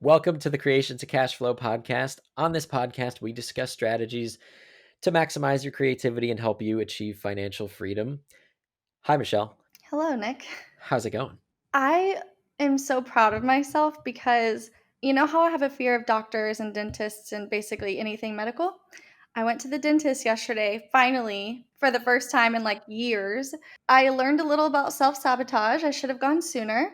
Welcome to the Creation to Cash Flow podcast. On this podcast, we discuss strategies to maximize your creativity and help you achieve financial freedom. Hi, Michelle. Hello, Nick. How's it going? I am so proud of myself because you know how I have a fear of doctors and dentists and basically anything medical? I went to the dentist yesterday, finally, for the first time in like years. I learned a little about self sabotage. I should have gone sooner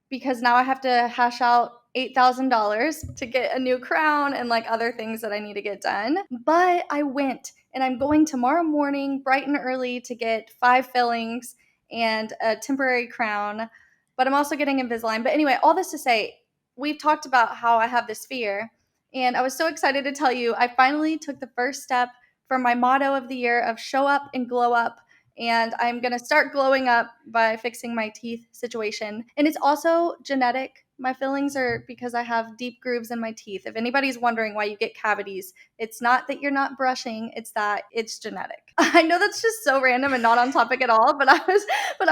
because now I have to hash out $8,000 to get a new crown and like other things that I need to get done. But I went and I'm going tomorrow morning, bright and early, to get 5 fillings and a temporary crown. But I'm also getting Invisalign. But anyway, all this to say, we've talked about how I have this fear. And I was so excited to tell you, I finally took the first step for my motto of the year of show up and glow up. And I'm going to start glowing up by fixing my teeth situation. And it's also genetic. My fillings are because I have deep grooves in my teeth. If anybody's wondering why you get cavities, it's not that you're not brushing, it's that it's genetic. I know that's just so random and not on topic at all, but I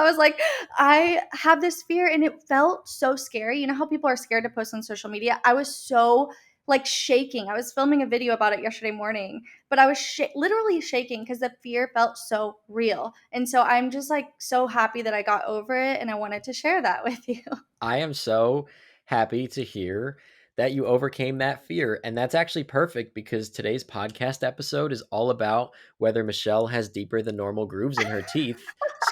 was like, I have this fear and it felt so scary. You know how people are scared to post on social media? I was so like shaking. I was filming a video about it yesterday morning, but I was literally shaking because the fear felt so real. And so I'm just like so happy that I got over it and I wanted to share that with you. I am so happy to hear that you overcame that fear. And that's actually perfect because today's podcast episode is all about whether Michelle has deeper than normal grooves in her teeth.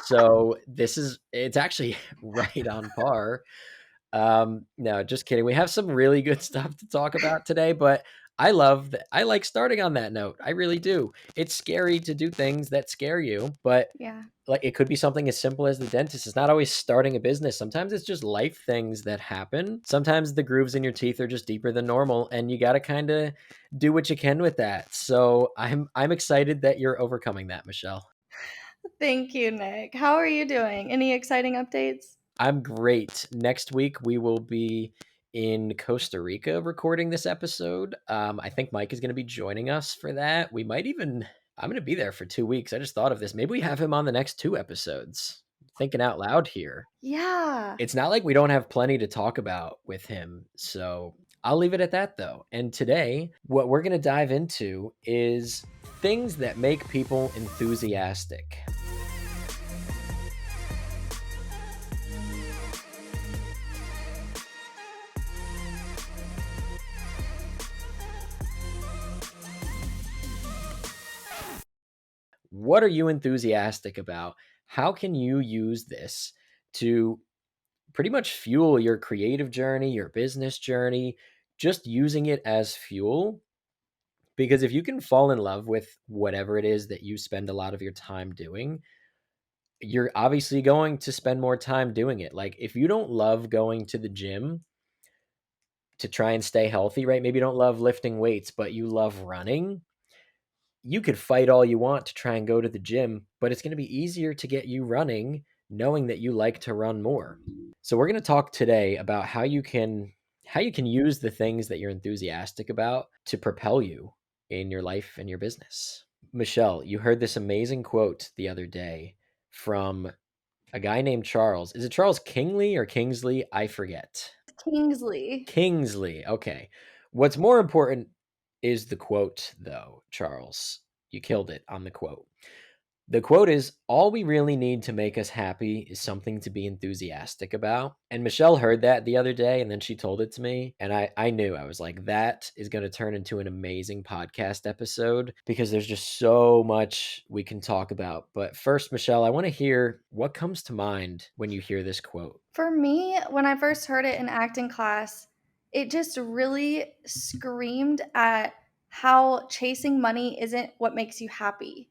So it's actually right on par. No, just kidding. We have some really good stuff to talk about today, but I love that. I like starting on that note. I really do. It's scary to do things that scare you, but Yeah. like it could be something as simple as the dentist. It's not always starting a business. Sometimes it's just life things that happen. Sometimes the grooves in your teeth are just deeper than normal and you got to kind of do what you can with that. So I'm excited that you're overcoming that, Michelle. Thank you, Nick. How are you doing? Any exciting updates? I'm great. Next week we will be in Costa Rica recording this episode. I think Mike is going to be joining us for that. We might even. I'm going to be there for 2 weeks. I just thought of this. Maybe we have him on the next two episodes. Thinking out loud here. Yeah. It's not like we don't have plenty to talk about with him. So I'll leave it at that though. And today, what we're going to dive into is things that make people enthusiastic. What are you enthusiastic about? How can you use this to pretty much fuel your creative journey, your business journey, just using it as fuel? Because if you can fall in love with whatever it is that you spend a lot of your time doing, you're obviously going to spend more time doing it. Like if you don't love going to the gym to try and stay healthy, right? Maybe you don't love lifting weights, but you love running. You could fight all you want to try and go to the gym, but it's going to be easier to get you running knowing that you like to run more. So we're going to talk today about how you can use the things that you're enthusiastic about to propel you in your life and your business. Michelle, you heard this amazing quote the other day from a guy named Charles. Is it Charles Kingley or Kingsley? I forget. Kingsley. Kingsley. Okay. What's more important is the quote, though, Charles. You killed it on the quote. The quote is, all we really need to make us happy is something to be enthusiastic about. And Michelle heard that the other day and then she told it to me. And I knew, I was like, that is going to turn into an amazing podcast episode because there's just so much we can talk about. But first, Michelle, I want to hear what comes to mind when you hear this quote. For me, when I first heard it in acting class, it just really screamed at how chasing money isn't what makes you happy.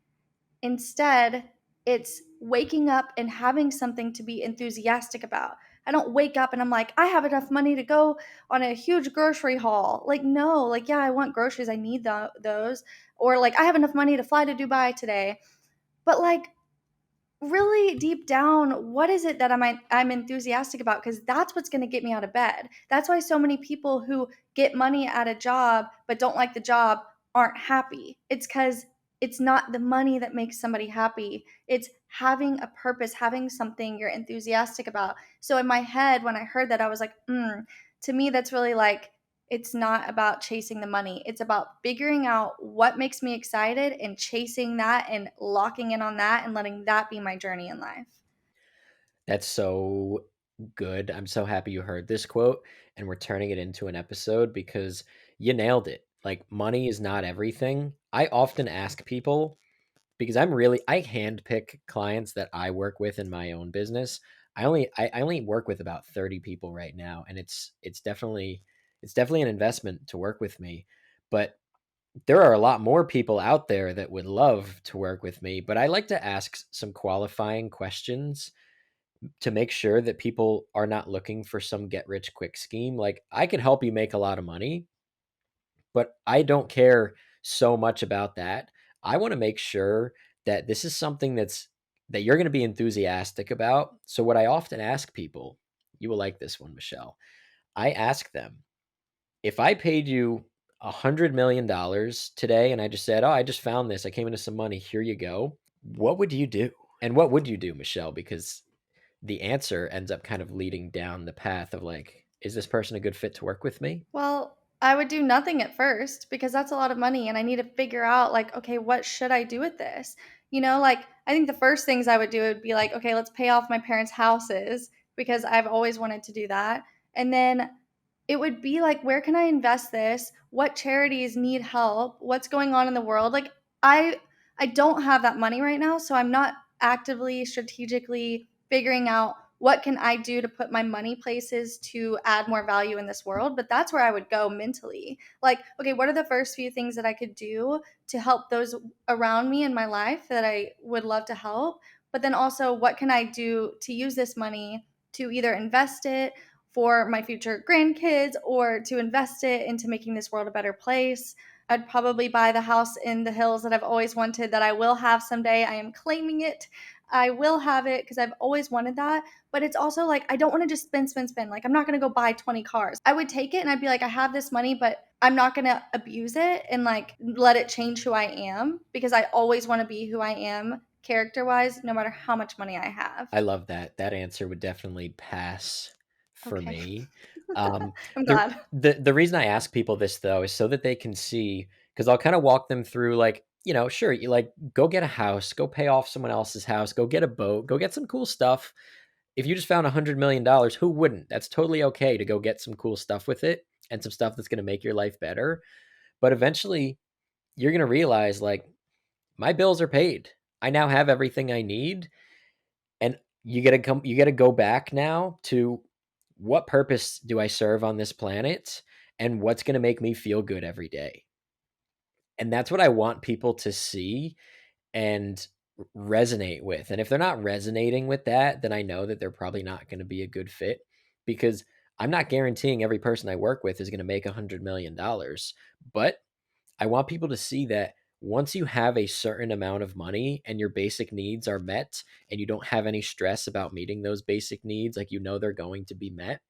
Instead, it's waking up and having something to be enthusiastic about. I don't wake up and I'm like, I have enough money to go on a huge grocery haul. Like, no, like, yeah, I want groceries. I need those. Or like, I have enough money to fly to Dubai today. But like, really deep down, what is it that I'm enthusiastic about? Because that's what's going to get me out of bed. That's why so many people who get money at a job but don't like the job aren't happy. It's because it's not the money that makes somebody happy. It's having a purpose, having something you're enthusiastic about. So in my head, when I heard that, I was like, to me, that's really like it's not about chasing the money. It's about figuring out what makes me excited and chasing that and locking in on that and letting that be my journey in life. That's so good. I'm so happy you heard this quote and we're turning it into an episode because you nailed it. Like, money is not everything. I often ask people because I handpick clients that I work with in my own business. I only work with about 30 people right now, and it's definitely an investment to work with me. But there are a lot more people out there that would love to work with me, but I like to ask some qualifying questions to make sure that people are not looking for some get rich quick scheme. Like, I could help you make a lot of money, but I don't care so much about that. I want to make sure that this is something that you're going to be enthusiastic about. So what I often ask people, you will like this one, Michelle. I ask them, if I paid you $100 million today and I just said, "Oh, I just found this. I came into some money. Here you go." What would you do? And what would you do, Michelle? Because the answer ends up kind of leading down the path of like, is this person a good fit to work with me? Well, I would do nothing at first because that's a lot of money and I need to figure out like, okay, what should I do with this? Like I think the first things I would do would be like, okay, let's pay off my parents' houses because I've always wanted to do that. And then it would be like, where can I invest this? What charities need help? What's going on in the world? Like I I don't have that money right now, so I'm not actively strategically figuring out what can I do to put my money places to add more value in this world, but that's where I would go mentally. Like, okay, what are the first few things that I could do to help those around me in my life that I would love to help? But then also, what can I do to use this money to either invest it for my future grandkids or to invest it into making this world a better place? I'd probably buy the house in the hills that I've always wanted, that I will have someday. I am claiming it. I will have it because I've always wanted that. But it's also like, I don't want to just spend, spend, spend. Like, I'm not going to go buy 20 cars. I would take it and I'd be like, I have this money, but I'm not going to abuse it and like let it change who I am, because I always want to be who I am character wise, no matter how much money I have. I love that. That answer would definitely pass for Okay. me. I'm The glad. the reason I ask people this though is so that they can see, because I'll kind of walk them through like, sure, you like go get a house, go pay off someone else's house, go get a boat, go get some cool stuff. If you just found $100 million, who wouldn't? That's totally okay to go get some cool stuff with it and some stuff that's going to make your life better. But eventually, you're going to realize like my bills are paid. I now have everything I need, and you got to go back now to what purpose do I serve on this planet and what's going to make me feel good every day. And that's what I want people to see and resonate with. And if they're not resonating with that, then I know that they're probably not going to be a good fit, because I'm not guaranteeing every person I work with is going to make $100 million. But I want people to see that once you have a certain amount of money and your basic needs are met and you don't have any stress about meeting those basic needs, like they're going to be met,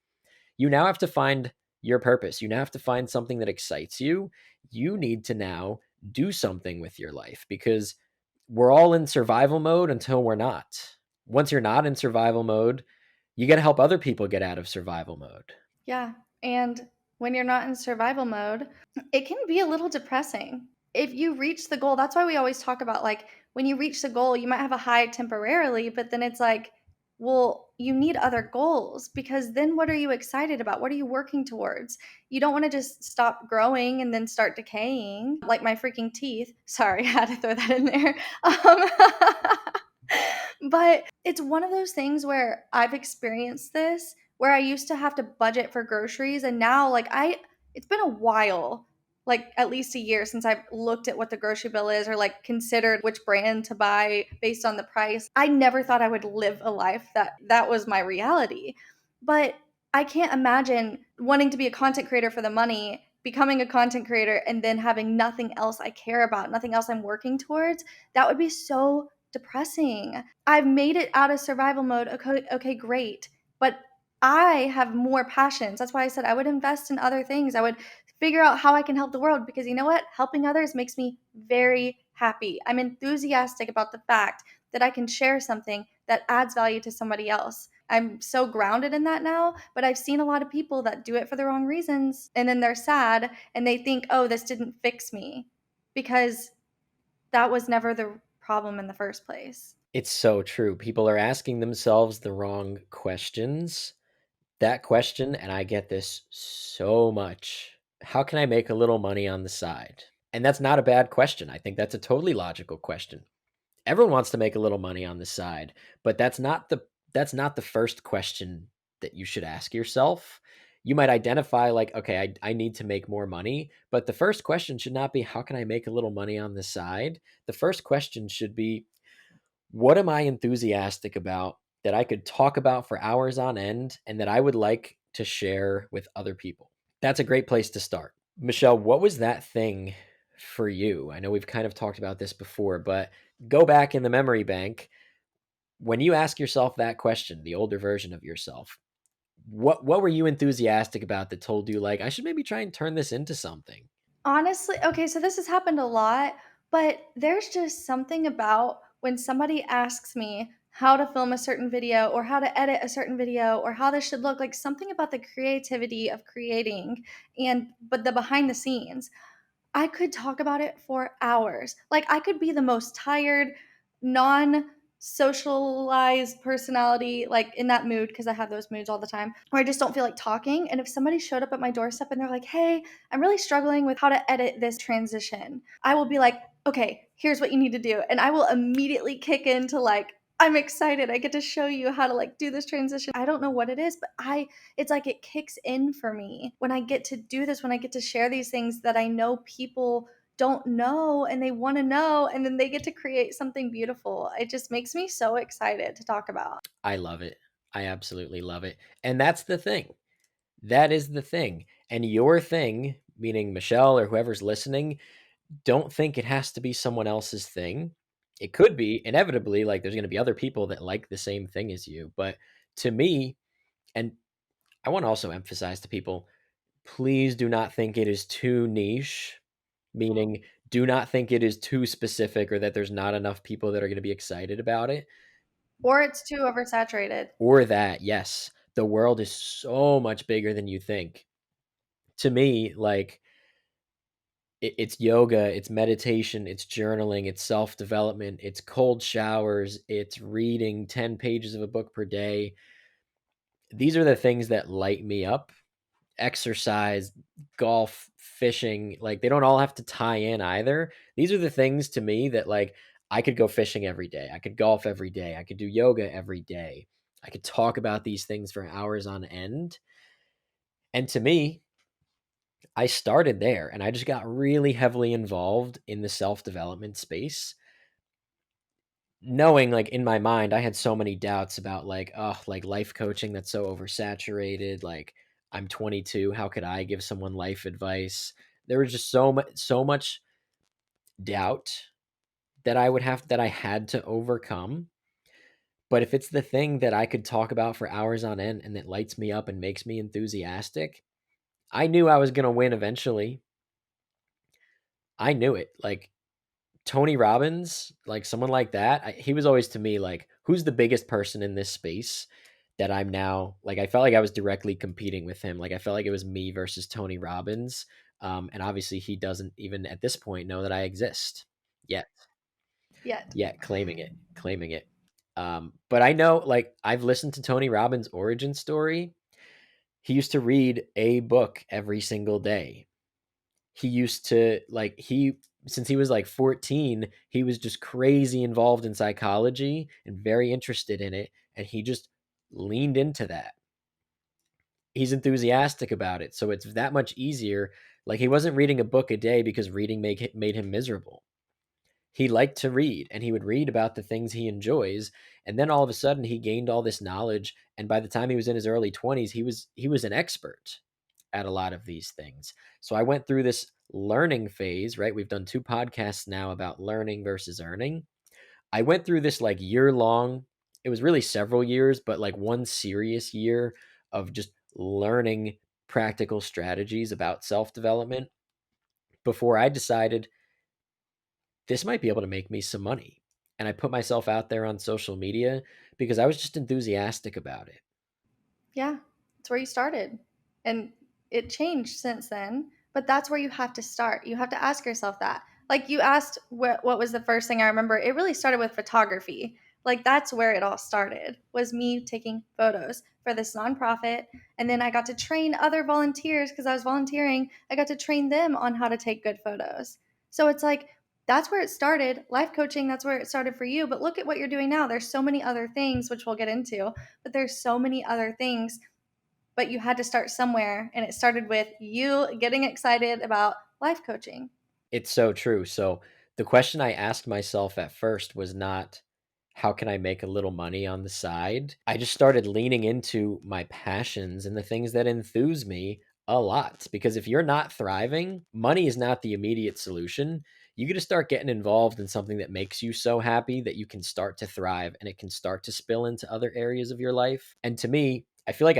you now have to find your purpose. You now have to find something that excites you. You need to now do something with your life, because we're all in survival mode until we're not. Once you're not in survival mode, you got to help other people get out of survival mode. Yeah. And when you're not in survival mode, it can be a little depressing. If you reach the goal, that's why we always talk about like when you reach the goal, you might have a high temporarily, but then it's like, well, you need other goals, because then what are you excited about? What are you working towards? You don't want to just stop growing and then start decaying like my freaking teeth. Sorry, I had to throw that in there. But it's one of those things where I've experienced this, where I used to have to budget for groceries, and now like it's been a while, like at least a year since I've looked at what the grocery bill is or like considered which brand to buy based on the price. I never thought I would live a life that was my reality. But I can't imagine wanting to be a content creator for the money, becoming a content creator and then having nothing else I care about, nothing else I'm working towards. That would be so depressing. I've made it out of survival mode. Okay, okay, great. But I have more passions. That's why I said I would invest in other things. I would figure out how I can help the world, because you know what? Helping others makes me very happy. I'm enthusiastic about the fact that I can share something that adds value to somebody else. I'm so grounded in that now, but I've seen a lot of people that do it for the wrong reasons, and then they're sad and they think, "Oh, this didn't fix me," because that was never the problem in the first place. It's so true. People are asking themselves the wrong questions. That question, and I get this so much. How can I make a little money on the side? And that's not a bad question. I think that's a totally logical question. Everyone wants to make a little money on the side, but that's not the first question that you should ask yourself. You might identify like, okay, I need to make more money, but the first question should not be how can I make a little money on the side? The first question should be what am I enthusiastic about that I could talk about for hours on end and that I would like to share with other people? That's a great place to start. Michelle, what was that thing for you? I know we've kind of talked about this before, but go back in the memory bank. When you ask yourself that question, the older version of yourself, what were you enthusiastic about that told you like I should maybe try and turn this into something? Honestly, okay, so this has happened a lot, but there's just something about when somebody asks me how to film a certain video or how to edit a certain video or how this should look, like something about the creativity of creating and but the behind the scenes. I could talk about it for hours. Like, I could be the most tired, non socialized personality, like in that mood, because I have those moods all the time, where I just don't feel like talking. And if somebody showed up at my doorstep and they're like, "Hey, I'm really struggling with how to edit this transition," I will be like, "Okay, here's what you need to do." And I will immediately kick into like, I'm excited. I get to show you how to like do this transition. I don't know what it is, but it's like it kicks in for me when I get to do this, when I get to share these things that I know people don't know and they want to know, and then they get to create something beautiful. It just makes me so excited to talk about. I love it. I absolutely love it. And that's the thing. That is the thing. And your thing, meaning Michelle or whoever's listening, don't think it has to be someone else's thing. It could be inevitably like there's going to be other people that like the same thing as you. But to me, and I want to also emphasize to people, please do not think it is too niche, meaning do not think it is too specific or that there's not enough people that are going to be excited about it. Or it's too oversaturated. Or that, yes, the world is so much bigger than you think. To me, like it's yoga, it's meditation, it's journaling, it's self development, it's cold showers, it's reading 10 pages of a book per day. These are the things that light me up. Exercise, golf, fishing, like they don't all have to tie in either. These are the things to me that like I could go fishing every day. I could golf every day. I could do yoga every day. I could talk about these things for hours on end. And to me, I started there and I just got really heavily involved in the self-development space, knowing like in my mind I had so many doubts about like, oh, like life coaching that's so oversaturated, like I'm 22, how could I give someone life advice? There was just so much doubt that I had to overcome. But if it's the thing that I could talk about for hours on end and that lights me up and makes me enthusiastic, I knew I was going to win eventually. I knew it. Like Tony Robbins, like someone like that, he was always to me like, who's the biggest person in this space that I'm now like? I felt like I was directly competing with him. Like I felt like it was me versus Tony Robbins. And obviously, he doesn't even at this point know that I exist yet. Yet. Yet claiming it. But I know, like, I've listened to Tony Robbins' origin story. He used to read a book every single day. He used to like he since he was like 14, he was just crazy involved in psychology and very interested in it, and he just leaned into that. He's enthusiastic about it, so it's that much easier. Like he wasn't reading a book a day because reading made him miserable. He liked to read and he would read about the things he enjoys, and then all of a sudden he gained all this knowledge, and by the time he was in his early 20s, he was an expert at a lot of these things. So I went through this learning phase, right? We've done two podcasts now about learning versus earning. I went through this like year long, it was really several years, but like one serious year of just learning practical strategies about self-development before I decided this might be able to make me some money. And I put myself out there on social media because I was just enthusiastic about it. Yeah, it's where you started. And it changed since then, but that's where you have to start. You have to ask yourself that. Like you asked what was the first thing I remember? It really started with photography. Like that's where it all started. Was me taking photos for this nonprofit, and then I got to train other volunteers because I was volunteering. I got to train them on how to take good photos. So it's like that's where it started. Life coaching, that's where it started for you, but look at what you're doing now. There's so many other things which we'll get into, but there's so many other things, but you had to start somewhere, and it started with you getting excited about life coaching. It's so true. So the question I asked myself at first was not, how can I make a little money on the side? I just started leaning into my passions and the things that enthuse me a lot. Because if you're not thriving, money is not the immediate solution. You got to start getting involved in something that makes you so happy that you can start to thrive and it can start to spill into other areas of your life. And to me, I feel like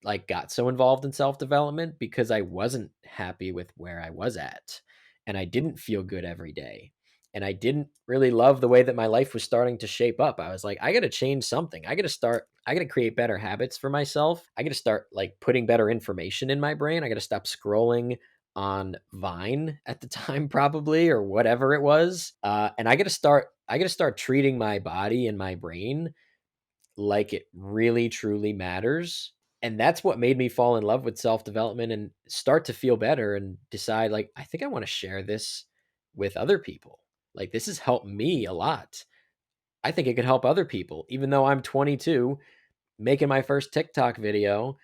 like got so involved in self-development because I wasn't happy with where I was at, and I didn't feel good every day. And I didn't really love the way that my life was starting to shape up. I was like, I got to change something. I got to create better habits for myself. I got to start like putting better information in my brain. I got to stop scrolling on Vine at the time, probably, or whatever it was. And I got to start treating my body and my brain like it really truly matters. And that's what made me fall in love with self-development and start to feel better and decide like I think I want to share this with other people. Like this has helped me a lot. I think it could help other people. Even though I'm 22, making my first TikTok video,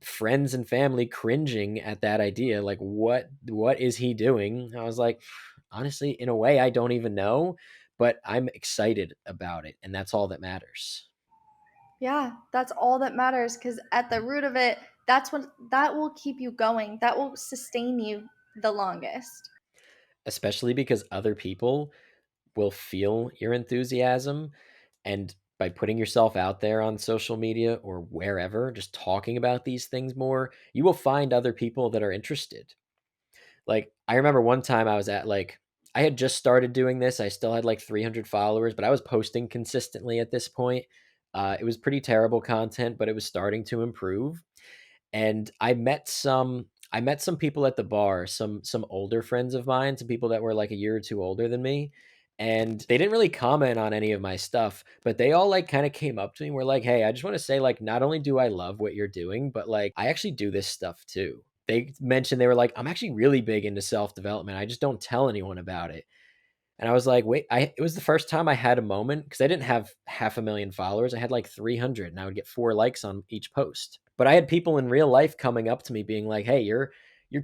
friends and family cringing at that idea like what is he doing? I was like, honestly, in a way I don't even know, but I'm excited about it and that's all that matters. Yeah, that's all that matters, because at the root of it, that's what that will keep you going. That will sustain you the longest. Especially because other people will feel your enthusiasm. And by putting yourself out there on social media or wherever, just talking about these things more, you will find other people that are interested. Like, I remember one time I was at like, I had just started doing this. I still had like 300 followers, but I was posting consistently at this point. It was pretty terrible content, but it was starting to improve. And I met some people at the bar, some older friends of mine, some people that were like a year or two older than me, and they didn't really comment on any of my stuff, but they all like kind of came up to me and were like, "Hey, I just want to say like not only do I love what you're doing, but like I actually do this stuff too." They mentioned they were like, "I'm actually really big into self-development. I just don't tell anyone about it." And I was like, wait, it was the first time I had a moment because I didn't have half a million followers. I had like 300 and I would get 4 likes on each post. But I had people in real life coming up to me being like, "Hey, your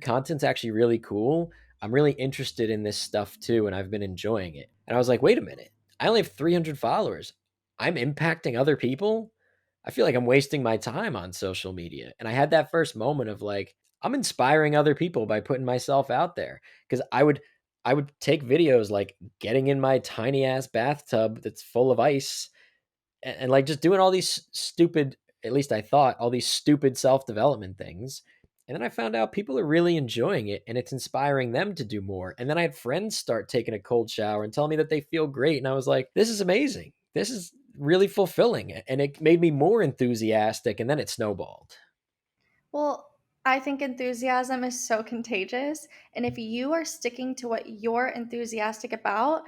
content's actually really cool. I'm really interested in this stuff too and I've been enjoying it." And I was like, "Wait a minute. I only have 300 followers. I'm impacting other people? I feel like I'm wasting my time on social media." And I had that first moment of like, I'm inspiring other people by putting myself out there because I would take videos like getting in my tiny ass bathtub that's full of ice and like just doing all these stupid, at least I thought, all these stupid self development things. And then I found out people are really enjoying it and it's inspiring them to do more. And then I had friends start taking a cold shower and tell me that they feel great. And I was like, this is amazing. This is really fulfilling. And it made me more enthusiastic. And then it snowballed. Well, I think enthusiasm is so contagious. And if you are sticking to what you're enthusiastic about,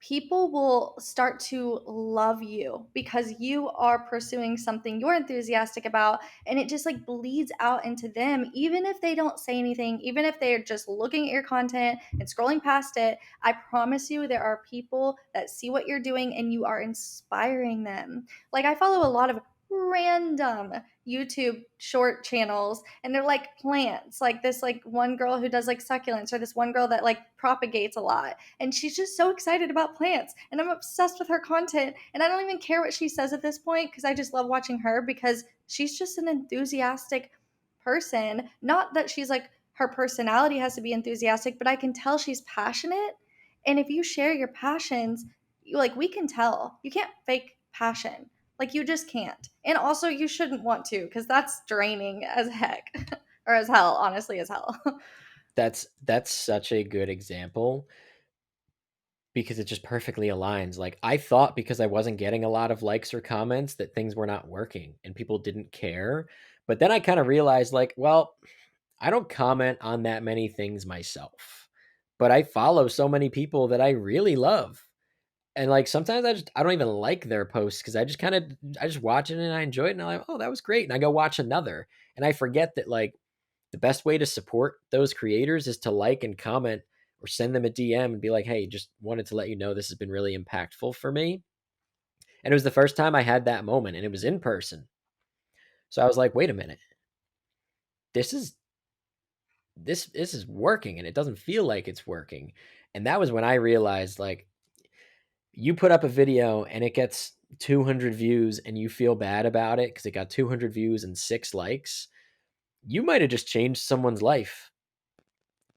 people will start to love you because you are pursuing something you're enthusiastic about, and it just like bleeds out into them. Even if they don't say anything, even if they're just looking at your content and scrolling past it, I promise you there are people that see what you're doing and you are inspiring them. Like I follow a lot of random YouTube short channels, and they're like plants, like this like one girl who does like succulents, or this one girl that like propagates a lot, and she's just so excited about plants, and I'm obsessed with her content, and I don't even care what she says at this point because I just love watching her because she's just an enthusiastic person. Not that she's like her personality has to be enthusiastic, but I can tell she's passionate. And if you share your passions, you like we can tell. You can't fake passion. Like you just can't. And also you shouldn't want to because that's draining as heck. Or as hell, honestly as hell. That's such a good example because it just perfectly aligns. Like, I thought because I wasn't getting a lot of likes or comments that things were not working and people didn't care. But then I kind of realized, like, well, I don't comment on that many things myself, but I follow so many people that I really love. And like sometimes I don't even like their posts because I just watch it and I enjoy it and I'm like, oh, that was great. And I go watch another. And I forget that like the best way to support those creators is to like and comment or send them a DM and be like, hey, just wanted to let you know this has been really impactful for me. And it was the first time I had that moment and it was in person. So I was like, wait a minute, this is this is working and it doesn't feel like it's working. And that was when I realized like you put up a video and it gets 200 views and you feel bad about it because it got 200 views and 6 likes, you might have just changed someone's life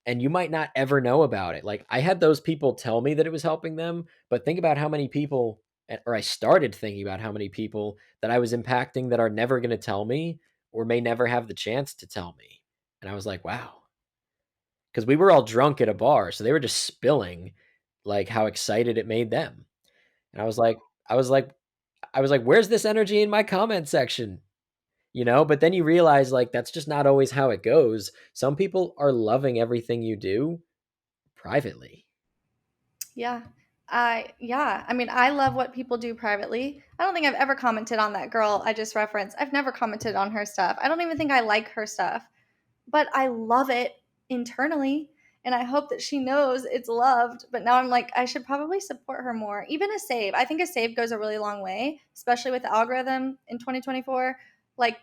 and you might not ever know about it. Like I had those people tell me that it was helping them, but think about how many people, or I started thinking about how many people that I was impacting that are never going to tell me or may never have the chance to tell me. And I was like, wow, because we were all drunk at a bar, so they were just spilling like how excited it made them. And I was like, I was like, where's this energy in my comment section? You know, but then you realize like that's just not always how it goes. Some people are loving everything you do privately. Yeah. I mean, I love what people do privately. I don't think I've ever commented on that girl I just referenced. I've never commented on her stuff. I don't even think I like her stuff, but I love it internally. And I hope that she knows it's loved. But now I'm like, I should probably support her more. Even a save. I think a save goes a really long way, especially with the algorithm in 2024. Like,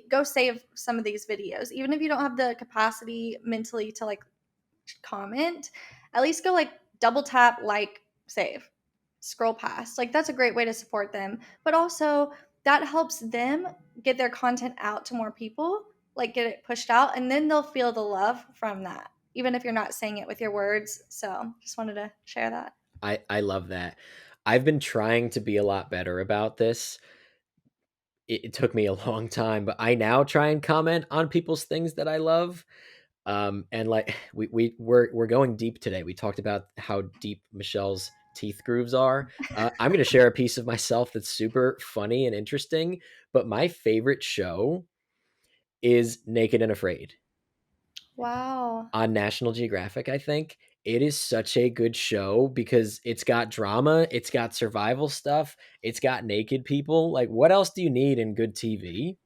go save some of these videos. Even if you don't have the capacity mentally to like comment, at least go like double tap, like, save, scroll past. Like, that's a great way to support them. But also, that helps them get their content out to more people, like, get it pushed out, and then they'll feel the love from that, even if you're not saying it with your words. So, just wanted to share that. I love that. I've been trying to be a lot better about this. It took me a long time, but I now try and comment on people's things that I love. And like we're going deep today. We talked about how deep Michelle's teeth grooves are. I'm going to share a piece of myself that's super funny and interesting. But my favorite show is Naked and Afraid Wow. on National Geographic. I think it is such a good show because it's got drama, it's got survival stuff, it's got naked people. Like, what else do you need in good TV?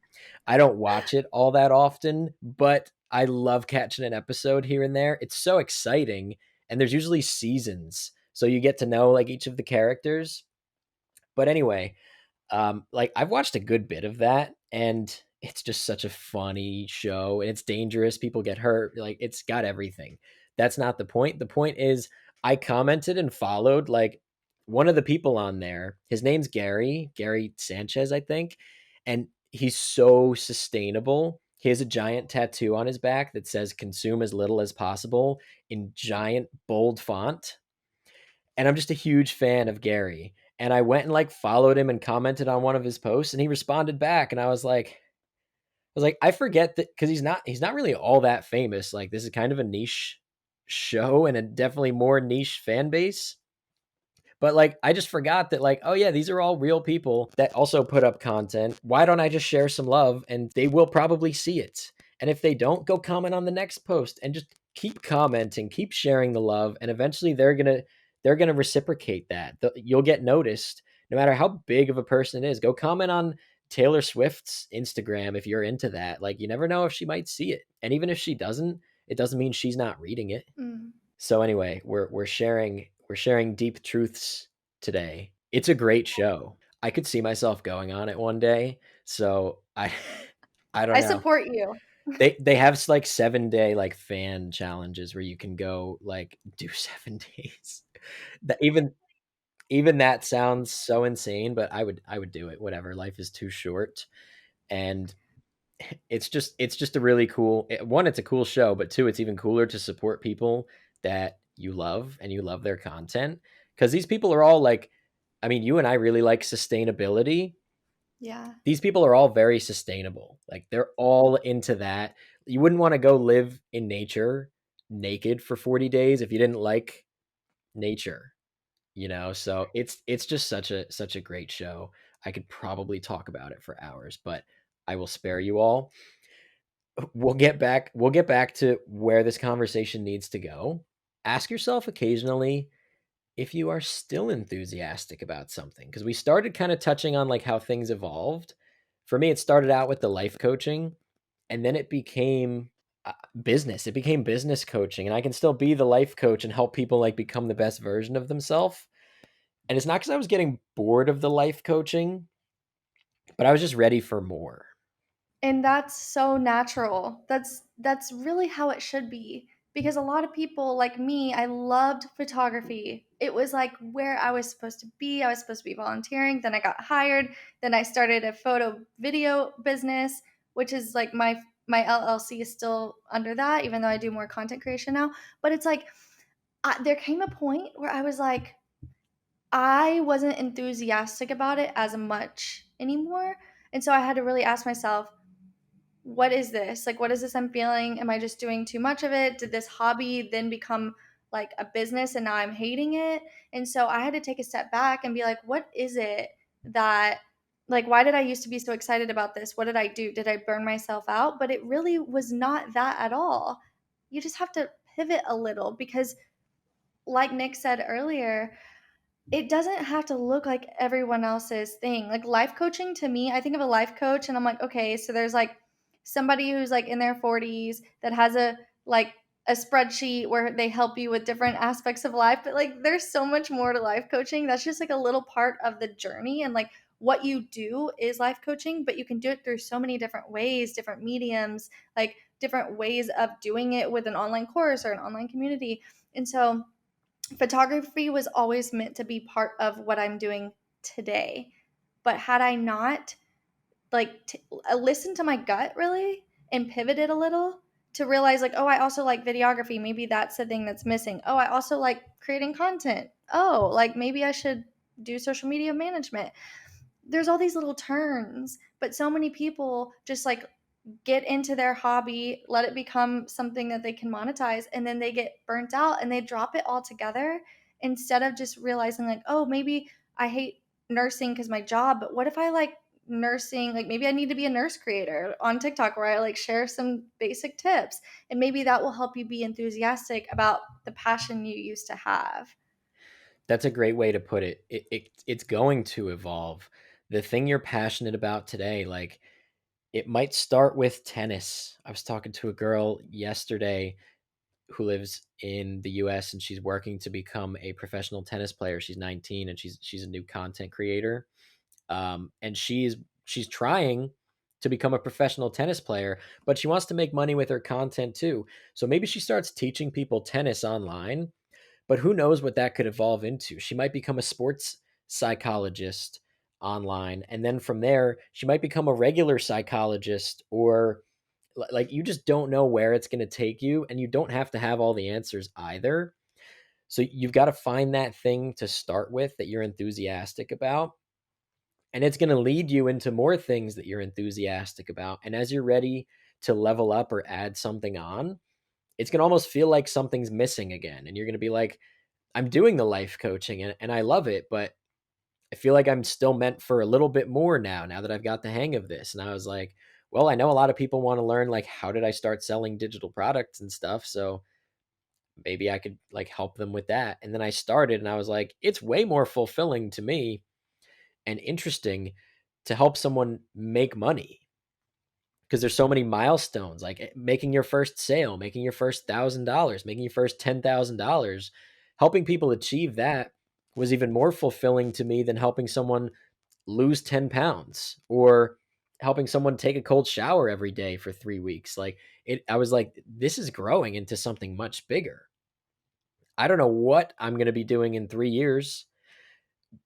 I don't watch it all that often, but I love catching an episode here and there. It's so exciting, and there's usually seasons, so you get to know like each of the characters. But anyway, like I've watched a good bit of that, and it's just such a funny show, and it's dangerous. People get hurt. Like it's got everything. That's not the point. The point is, I commented and followed like one of the people on there. His name's Gary Sanchez, I think, and he's so sustainable. He has a giant tattoo on his back that says "Consume as little as possible" in giant bold font, and I'm just a huge fan of Gary. And I went and like followed him and commented on one of his posts, and he responded back, and I forget that because he's not really all that famous. Like this is kind of a niche show and a definitely more niche fan base. But like I just forgot that like, oh yeah, these are all real people that also put up content. Why don't I just share some love and they will probably see it. And if they don't, go comment on the next post and just keep commenting, keep sharing the love and eventually they're going to reciprocate that. You'll get noticed no matter how big of a person it is. Go comment on Taylor Swift's Instagram if you're into that. Like you never know if she might see it. And even if she doesn't, it doesn't mean she's not reading it. Mm. So anyway, we're sharing deep truths today. It's a great show. I could see myself going on it one day. So I I don't I know. support you. They have like 7 day like fan challenges where you can go like do 7 days. That even that sounds so insane, but I would do it. Whatever. Life is too short. And it's just a really cool one, it's a cool show, but two, it's even cooler to support people that you love and you love their content because these people are all like, I mean, you and I really like sustainability. Yeah. These people are all very sustainable, like they're all into that. You wouldn't want to go live in nature naked for 40 days if you didn't like nature, so it's just such a great show. I could probably talk about it for hours, but I will spare you all. We'll get back to where this conversation needs to go. Ask yourself occasionally if you are still enthusiastic about something, because we started kind of touching on like how things evolved. For me, it started out with the life coaching, and then it became business. It became business coaching, and I can still be the life coach and help people like become the best version of themselves. And it's not because I was getting bored of the life coaching, but I was just ready for more. And that's so natural. That's really how it should be. Because a lot of people like me, I loved photography. It was like where I was supposed to be. I was supposed to be volunteering. Then I got hired. Then I started a photo video business, which is like my LLC is still under that, even though I do more content creation now. But it's like there came a point where I was like, I wasn't enthusiastic about it as much anymore. And so I had to really ask myself, what is this? Like, what is this I'm feeling? Am I just doing too much of it? Did this hobby then become like a business and now I'm hating it? And so I had to take a step back and be like, what is it that, like, why did I used to be so excited about this? What did I do? Did I burn myself out? But it really was not that at all. You just have to pivot a little because, like Nick said earlier, it doesn't have to look like everyone else's thing. Like life coaching to me, I think of a life coach and I'm like, okay, so there's like somebody who's like in their 40s that has a spreadsheet where they help you with different aspects of life, but like there's so much more to life coaching. That's just like a little part of the journey and like what you do is life coaching, but you can do it through so many different ways, different mediums, like different ways of doing it with an online course or an online community. And so photography was always meant to be part of what I'm doing today. But had I not listened to my gut really and pivoted a little to realize like, oh, I also like videography. Maybe that's the thing that's missing. Oh, I also like creating content. Oh, like maybe I should do social media management. There's all these little turns, but so many people just like get into their hobby, let it become something that they can monetize, and then they get burnt out and they drop it altogether instead of just realizing, like, oh, maybe I hate nursing because my job, but what if I like nursing? Like, maybe I need to be a nurse creator on TikTok where I like share some basic tips, and maybe that will help you be enthusiastic about the passion you used to have. That's a great way to put it. It's going to evolve. The thing you're passionate about today, like it might start with tennis. I was talking to a girl yesterday who lives in the US and she's working to become a professional tennis player. She's 19 and she's a new content creator. And she's trying to become a professional tennis player, but she wants to make money with her content too. So maybe she starts teaching people tennis online, but who knows what that could evolve into. She might become a sports psychologist online, and then from there she might become a regular psychologist, or like you just don't know where it's going to take you, and you don't have to have all the answers either. So you've got to find that thing to start with that you're enthusiastic about, and it's going to lead you into more things that you're enthusiastic about. And as you're ready to level up or add something on, it's going to almost feel like something's missing again, and you're going to be like, I'm doing the life coaching and I love it, but I feel like I'm still meant for a little bit more now that I've got the hang of this. And I was like, well, I know a lot of people want to learn like how did I start selling digital products and stuff, so maybe I could like help them with that. And then I started and I was like, it's way more fulfilling to me and interesting to help someone make money, because there's so many milestones, like making your first sale, making your first $1,000, making your first $10,000. Helping people achieve that was even more fulfilling to me than helping someone lose 10 pounds or helping someone take a cold shower every day for 3 weeks. Like I was like, this is growing into something much bigger. I don't know what I'm going to be doing in 3 years.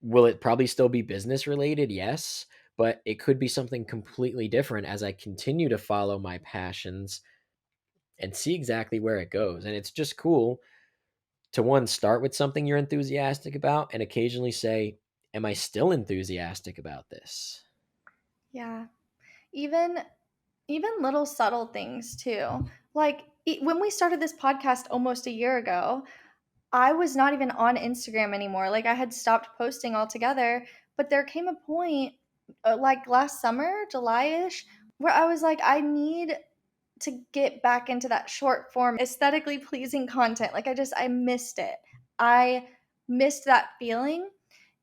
Will it probably still be business related? Yes, but it could be something completely different as I continue to follow my passions and see exactly where it goes. And it's just cool to one, start with something you're enthusiastic about and occasionally say, am I still enthusiastic about this? Yeah. Even even little subtle things too. Like when we started this podcast almost a year ago, I was not even on Instagram anymore. Like I had stopped posting altogether, but there came a point like last summer, July-ish, where I was like I need to get back into that short form aesthetically pleasing content. Like I missed it. I missed that feeling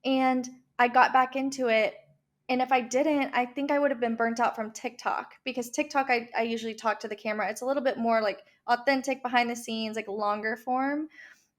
and I got back into it. And if I didn't, I think I would have been burnt out from TikTok because TikTok, I usually talk to the camera. It's a little bit more like authentic behind the scenes, like longer form.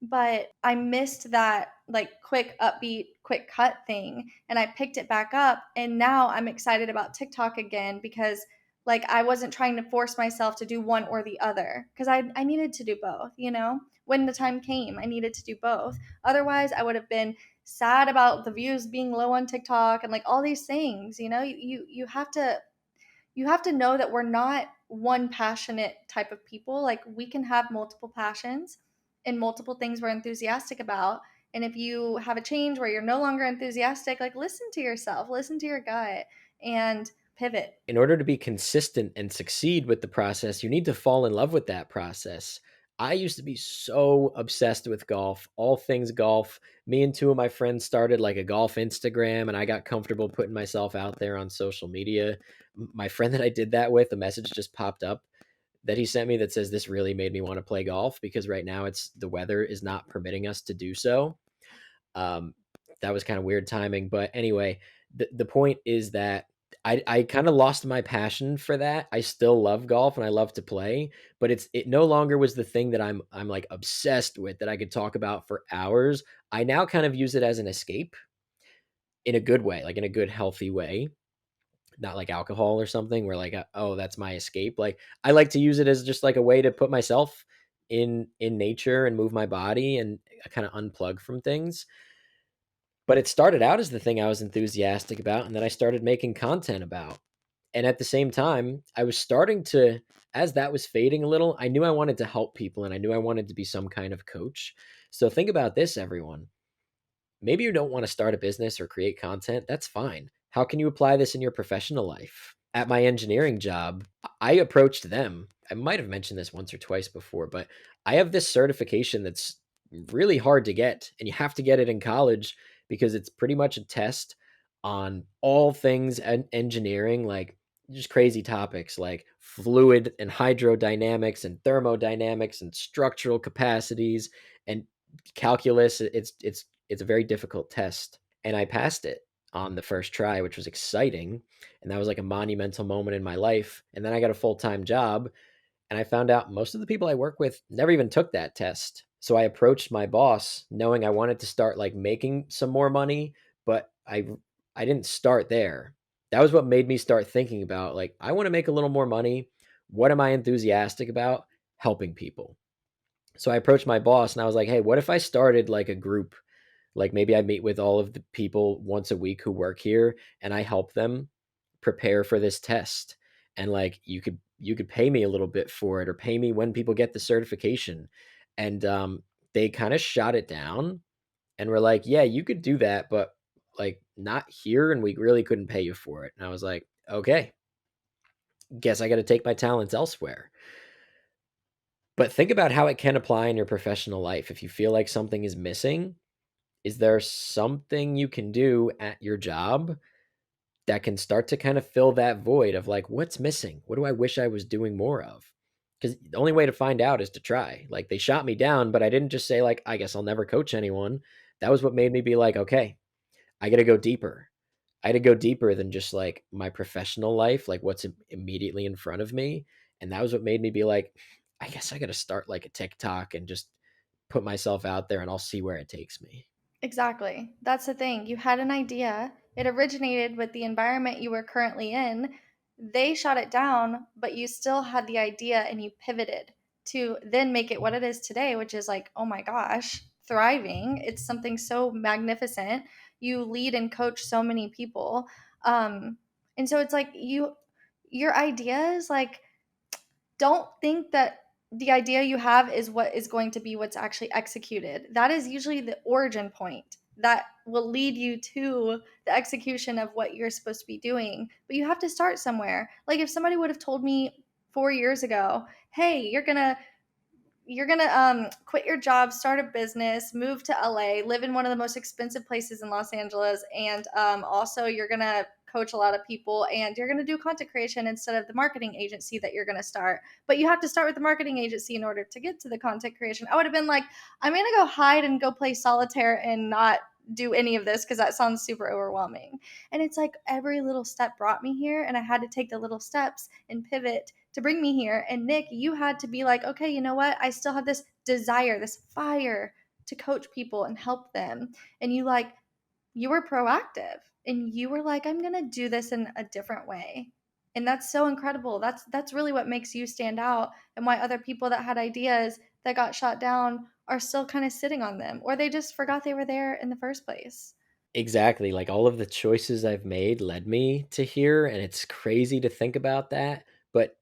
But I missed that like quick upbeat, quick cut thing. And I picked it back up. And now I'm excited about TikTok again because like I wasn't trying to force myself to do one or the other because I needed to do both, you know? When the time came, I needed to do both. Otherwise, I would have been sad about the views being low on TikTok and like all these things, you know? You have to know that we're not one passionate type of people. Like we can have multiple passions and multiple things we're enthusiastic about. And if you have a change where you're no longer enthusiastic, like listen to yourself, listen to your gut and pivot. In order to be consistent and succeed with the process, you need to fall in love with that process. I used to be so obsessed with golf, all things golf. Me and two of my friends started like a golf Instagram, and I got comfortable putting myself out there on social media. My friend that I did that with, a message just popped up that he sent me that says, "This really made me want to play golf because right now the weather is not permitting us to do so." Um, that was kind of weird timing, but anyway, the point is that I kind of lost my passion for that. I still love golf and I love to play, but it no longer was the thing that I'm like obsessed with that I could talk about for hours. I now kind of use it as an escape in a good way, like in a good healthy way, not like alcohol or something where like oh, that's my escape. Like I like to use it as just like a way to put myself in nature and move my body and kind of unplug from things. But it started out as the thing I was enthusiastic about, and then I started making content about. And at the same time, I was starting to, as that was fading a little, I knew I wanted to help people and I knew I wanted to be some kind of coach. So think about this, everyone. Maybe you don't want to start a business or create content. That's fine. How can you apply this in your professional life? At my engineering job, I approached them. I might have mentioned this once or twice before, but I have this certification that's really hard to get, and you have to get it in college because it's pretty much a test on all things engineering, like just crazy topics like fluid and hydrodynamics and thermodynamics and structural capacities and calculus. It's a very difficult test, and I passed it on the first try, which was exciting, and that was like a monumental moment in my life. And then I got a full-time job, and I found out most of the people I work with never even took that test. So I approached my boss knowing I wanted to start like making some more money, but I didn't start there. That was what made me start thinking about like I want to make a little more money. What am I enthusiastic about? Helping people. So I approached my boss and I was like, "Hey, what if I started like a group? Like maybe I meet with all of the people once a week who work here and I help them prepare for this test. And like you could pay me a little bit for it or pay me when people get the certification." And they kind of shot it down and were like, "Yeah, you could do that, but like not here and we really couldn't pay you for it." And I was like, "Okay, guess I got to take my talents elsewhere." But think about how it can apply in your professional life. If you feel like something is missing, is there something you can do at your job that can start to kind of fill that void of like, what's missing? What do I wish I was doing more of? Because the only way to find out is to try. Like they shot me down, but I didn't just say like, I guess I'll never coach anyone. That was what made me be like, okay, I got to go deeper. I had to go deeper than just like my professional life, like what's immediately in front of me. And that was what made me be like, I guess I got to start like a TikTok and just put myself out there and I'll see where it takes me. Exactly. That's the thing. You had an idea, it originated with the environment you were currently in. They shot it down, but you still had the idea and you pivoted to then make it what it is today, which is like, oh my gosh, thriving. It's something so magnificent. You lead and coach so many people. And so it's like your ideas, like don't think that the idea you have is what is going to be what's actually executed. That is usually the origin point that will lead you to the execution of what you're supposed to be doing. But you have to start somewhere. Like if somebody would have told me 4 years ago, hey, you're going to you're gonna quit your job, start a business, move to LA, live in one of the most expensive places in Los Angeles, and also you're gonna coach a lot of people, and you're gonna do content creation instead of the marketing agency that you're gonna start. But you have to start with the marketing agency in order to get to the content creation. I would have been like, I'm gonna go hide and go play solitaire and not do any of this because that sounds super overwhelming. And it's like every little step brought me here, and I had to take the little steps and pivot to bring me here. And Nick, you had to be like, okay, you know what? I still have this desire, this fire to coach people and help them. And you were proactive and you were like, I'm going to do this in a different way. And that's so incredible. That's really what makes you stand out, and why other people that had ideas that got shot down are still kind of sitting on them, or they just forgot they were there in the first place. Exactly. Like all of the choices I've made led me to here, and it's crazy to think about that. But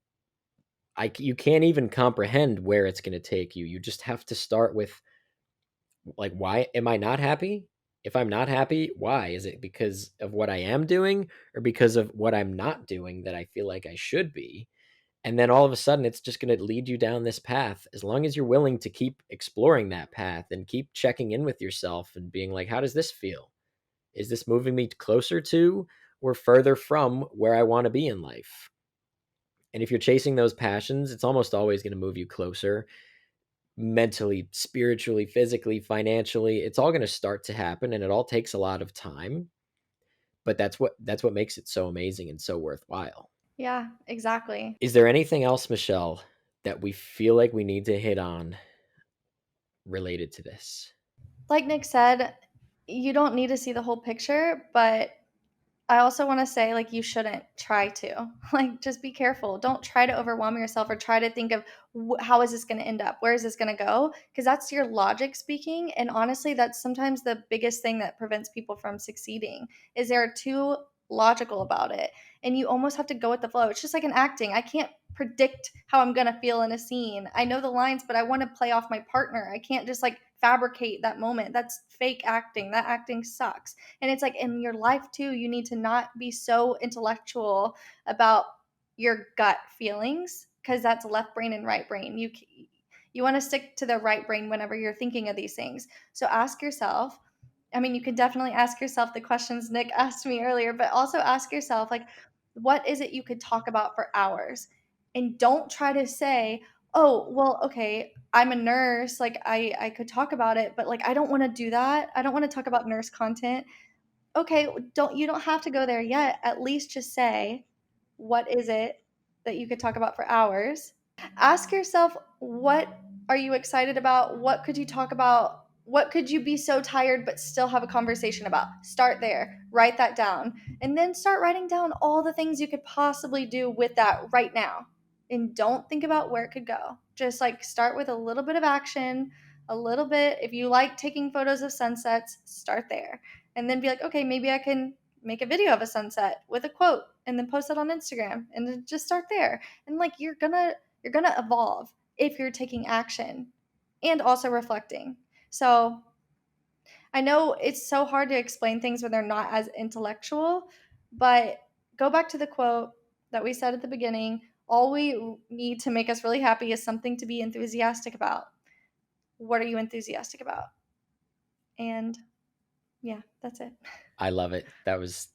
you can't even comprehend where it's going to take you. You just have to start with, like, why am I not happy? If I'm not happy, why? Is it because of what I am doing, or because of what I'm not doing that I feel like I should be? And then all of a sudden, it's just going to lead you down this path, as long as you're willing to keep exploring that path and keep checking in with yourself and being like, how does this feel? Is this moving me closer to or further from where I want to be in life? And if you're chasing those passions, it's almost always going to move you closer, mentally, spiritually, physically, financially. It's all going to start to happen, and it all takes a lot of time, but that's what makes it so amazing and so worthwhile. Yeah, exactly. Is there anything else, Michelle, that we feel like we need to hit on related to this? Like Nick said, you don't need to see the whole picture, but I also want to say, like, you shouldn't try to. Like, just be careful. Don't try to overwhelm yourself or try to think of how is this going to end up? Where is this going to go? Because that's your logic speaking. And honestly, that's sometimes the biggest thing that prevents people from succeeding is they're too logical about it. And you almost have to go with the flow. It's just like in acting. I can't predict how I'm going to feel in a scene. I know the lines, but I want to play off my partner. I can't just like fabricate that moment. That's fake acting. That acting sucks. And it's like in your life too, you need to not be so intellectual about your gut feelings, because that's left brain and right brain. You want to stick to the right brain whenever you're thinking of these things. So ask yourself, I mean, you can definitely ask yourself the questions Nick asked me earlier, but also ask yourself, like, what is it you could talk about for hours? And don't try to say, oh, well, okay, I'm a nurse. Like, I could talk about it, but like, I don't want to do that. I don't want to talk about nurse content. Okay, you don't have to go there yet. At least just say, what is it that you could talk about for hours? Ask yourself, what are you excited about? What could you talk about? What could you be so tired but still have a conversation about? Start there. Write that down. And then start writing down all the things you could possibly do with that right now. And don't think about where it could go. Just like start with a little bit of action, a little bit. If you like taking photos of sunsets, start there. And then be like, okay, maybe I can make a video of a sunset with a quote and then post it on Instagram, and then just start there. And like you're going to evolve if you're taking action and also reflecting. So I know it's so hard to explain things when they're not as intellectual, but go back to the quote that we said at the beginning. All we need to make us really happy is something to be enthusiastic about. What are you enthusiastic about? And yeah, that's it. I love it. That's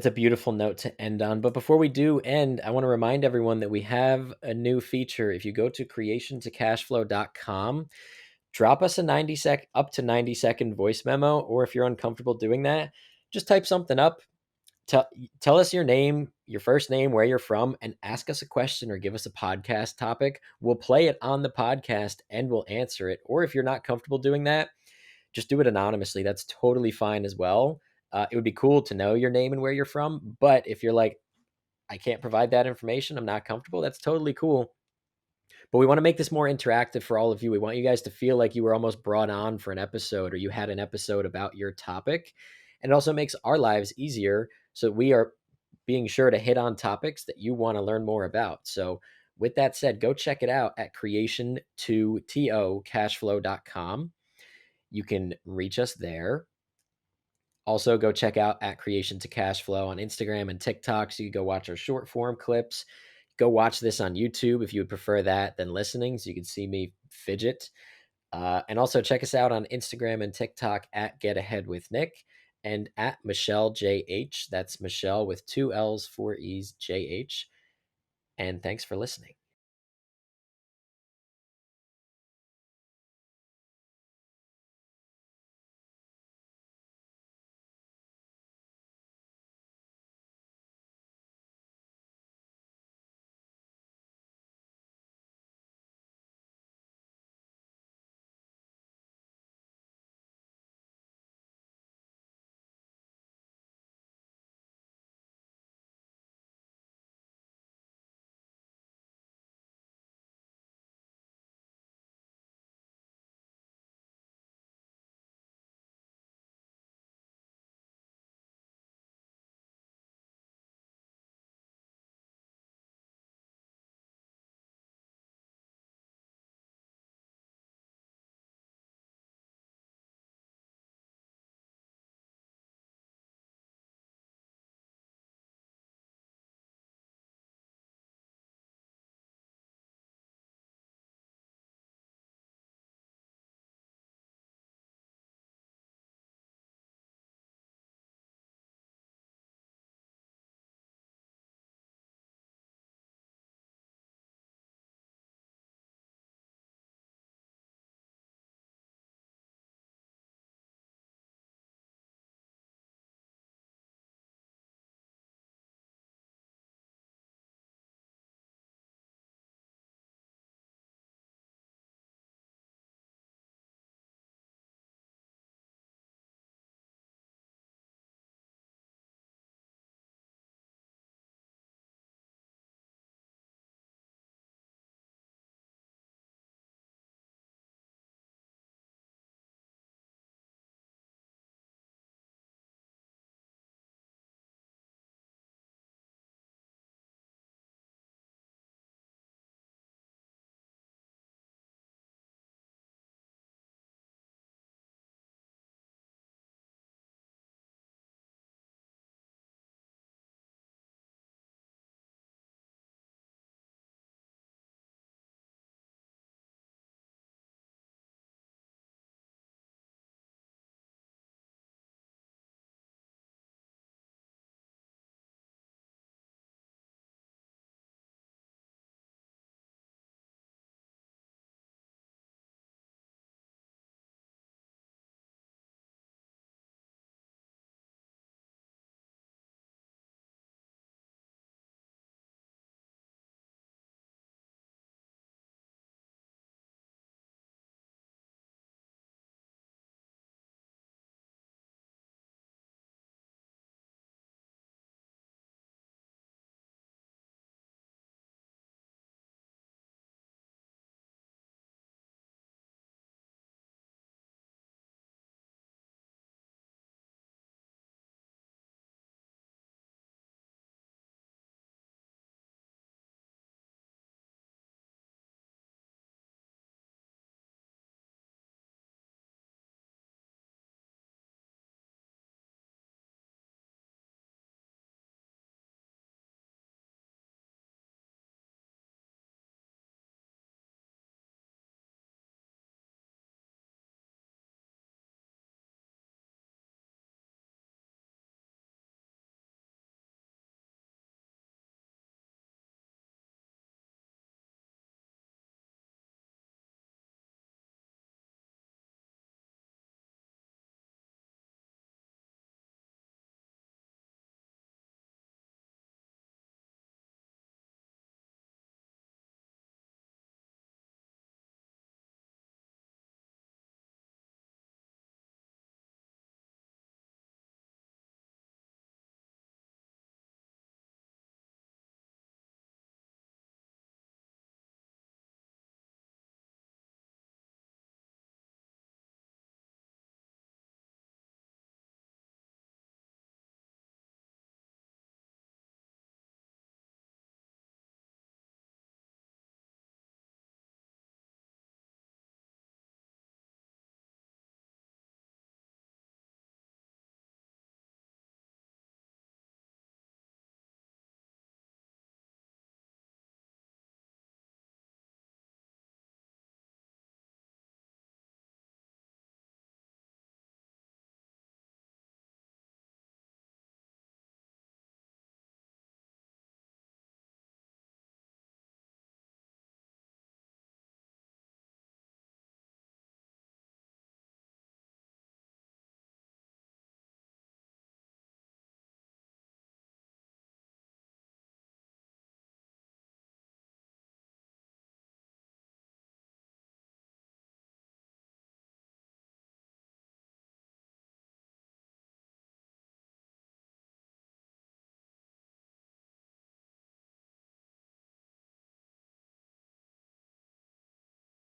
a beautiful note to end on. But before we do end, I want to remind everyone that we have a new feature. If you go to creationtocashflow.com, drop us a up to 90-second voice memo, or if you're uncomfortable doing that, just type something up. Tell us your name, your first name, where you're from, and ask us a question or give us a podcast topic. We'll play it on the podcast and we'll answer it. Or if you're not comfortable doing that, just do it anonymously. That's totally fine as well. It would be cool to know your name and where you're from. But if you're like, I can't provide that information, I'm not comfortable, that's totally cool. But we want to make this more interactive for all of you. We want you guys to feel like you were almost brought on for an episode, or you had an episode about your topic. And it also makes our lives easier. So we are being sure to hit on topics that you want to learn more about. So with that said, go check it out at creation2tocashflow.com. You can reach us there. Also, go check out at Creation to Cash Flow on Instagram and TikTok, so you can go watch our short form clips. go watch this on YouTube if you would prefer that than listening, so you can see me fidget. And also check us out on Instagram and TikTok at Get Ahead with Nick and at Michelle JH. That's Michelle with two L's, four E's, JH. And thanks for listening.